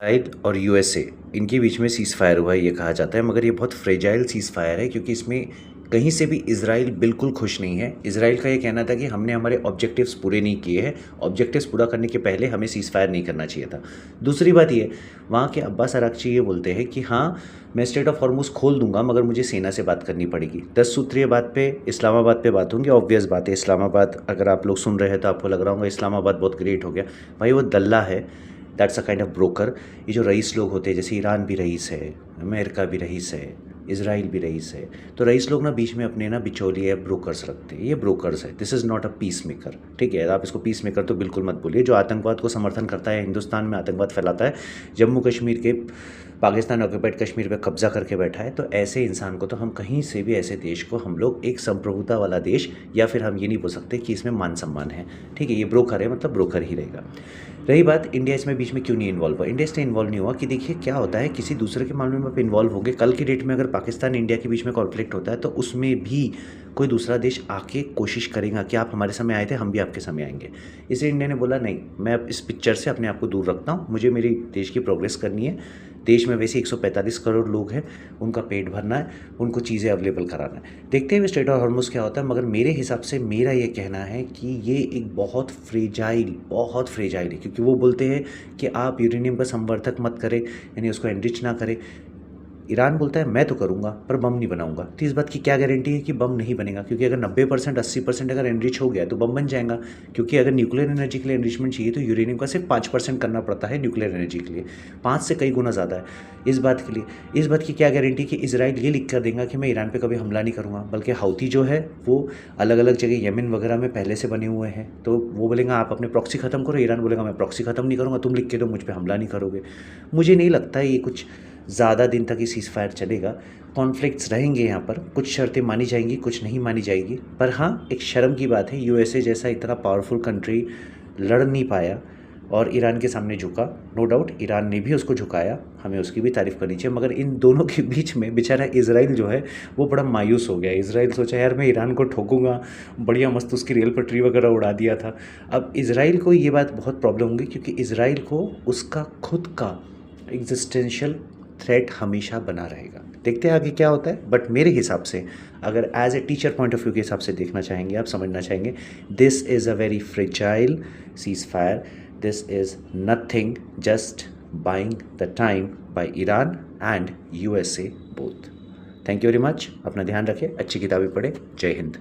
Israel और USA इनके बीच में सीज़ फायर हुआ है ये कहा जाता है, मगर ये बहुत फ्रेजाइल सीज़ फायर है क्योंकि इसमें कहीं से भी इजराइल बिल्कुल खुश नहीं है। इजराइल का ये कहना था कि हमने हमारे ऑब्जेक्टिव्स पूरे नहीं किए हैं, ऑब्जेक्टिव्स पूरा करने के पहले हमें सीज़ फायर नहीं करना चाहिए था। दूसरी बात ये, वहाँ के अब्बास अरागची ये बोलते हैं कि हाँ, मैं स्ट्रेट ऑफ हॉर्मुज खोल दूंगा मगर मुझे सेना से बात करनी पड़ेगी। 10 सूत्रीय बात पे इस्लामाबाद पे बात होंगी। ऑब्वियस बात है, इस्लामाबाद अगर आप लोग सुन रहे हैं तो आपको लग रहा होगा इस्लामाबाद बहुत ग्रेट हो गया। भाई वो दल्ला है, that's a kind of broker. ये जो रईस लोग होते हैं, जैसे ईरान भी रईस है, अमेरिका भी रईस है, इसराइल भी रईस है, तो रईस लोग ना बीच में अपने ना बिचौलिए ब्रोकर्स रखते हैं। ये ब्रोकर्स है, this is not a peace maker. ठीक है, आप इसको पीस मेकर तो बिल्कुल मत बोलिए। जो आतंकवाद को समर्थन करता है, हिंदुस्तान में आतंकवाद फैलाता है, जम्मू कश्मीर के पाकिस्तान ऑक्यूपाइड कश्मीर पे कब्जा करके बैठा है, तो ऐसे इंसान को तो हम कहीं से भी, ऐसे देश को हम लोग एक संप्रभुता वाला देश, या फिर हम ये नहीं बोल सकते कि इसमें मान सम्मान है। ठीक है, ये ब्रोकर है, मतलब ब्रोकर ही रहेगा। रही बात इंडिया इसमें बीच में क्यों नहीं इन्वॉल्व हुआ, इंडिया इसलिए इन्वॉल्व नहीं हुआ कि देखिए क्या होता है, किसी दूसरे के मामले में आप इन्वॉल्व होंगे, कल की डेट में अगर पाकिस्तान इंडिया के बीच में कॉन्फ्लिक्ट होता है तो उसमें भी कोई दूसरा देश आके कोशिश करेगा कि आप हमारे समय आए थे, हम भी आपके समय आएंगे। इसलिए इंडिया ने बोला नहीं, मैं अब इस पिक्चर से अपने आप को दूर रखता हूँ, मुझे मेरी देश की प्रोग्रेस करनी है। देश में वैसे 145 करोड़ लोग हैं, उनका पेट भरना है, उनको चीज़ें अवेलेबल कराना है। देखते हैं स्ट्रेट ऑफ हॉर्मुज क्या होता है, मगर मेरे हिसाब से मेरा ये कहना है कि ये एक बहुत फ्रेजाइल है, क्योंकि वो बोलते हैं कि आप यूरेनियम का संवर्धक मत करें, यानी उसको एनरिच ना करें। ईरान बोलता है मैं तो करूँगा पर बम नहीं बनाऊंगा। तो इस बात की क्या गारंटी है कि बम नहीं बनेगा, क्योंकि अगर 90% 80% अगर एनरिच हो गया तो बम बन जाएगा। क्योंकि अगर न्यूक्लियर एनर्जी के लिए एनरिचमेंट चाहिए तो यूरेनियम का सिर्फ 5% करना पड़ता है न्यूक्लियर एनर्जी के लिए, 5 से कई गुना ज़्यादा है इस बात के लिए। इस बात की क्या गारंटी कि इसराइल ये लिख कर देगा कि मैं ईरान पर कभी हमला नहीं करूँगा, बल्कि हाउती जो है वो अलग अलग जगह यमन वगैरह में पहले से बने हुए हैं, तो वो बोलेगा आप अपने प्रॉक्सी ख़त्म करो, ईरान बोलेगा मैं प्रॉक्सी ख़त्म नहीं करूँगा, तुम लिख के दो मुझ पर हमला नहीं करोगे। मुझे नहीं लगता ये कुछ ज़्यादा दिन तक ये सीज़ फायर चलेगा। कॉन्फ्लिक्ट्स रहेंगे यहाँ पर, कुछ शर्तें मानी जाएंगी, कुछ नहीं मानी जाएगी। पर हाँ, एक शर्म की बात है, यूएसए जैसा इतना पावरफुल कंट्री लड़ नहीं पाया और ईरान के सामने झुका। नो डाउट ईरान ने भी उसको झुकाया, हमें उसकी भी तारीफ़ करनी चाहिए। मगर इन दोनों के बीच में बेचारा इसराइल जो है वो बड़ा मायूस हो गया। इसराइल सोचा यार मैं ईरान को ठोकूंगा, बढ़िया मस्त उसकी रेल पटरी वगैरह उड़ा दिया था। अब इसराइल को ये बात बहुत प्रॉब्लम होगी, क्योंकि इसराइल को उसका खुद का एग्जिस्टेंशियल थ्रेट हमेशा बना रहेगा। देखते हैं आगे क्या होता है। बट मेरे हिसाब से, अगर as a teacher point of view के हिसाब से देखना चाहेंगे, आप समझना चाहेंगे, this is a very fragile ceasefire, this is nothing, just buying the time by Iran and USA both. Thank you very much, अपना ध्यान रखें, अच्छी किताबें पढ़ें। जय हिंद।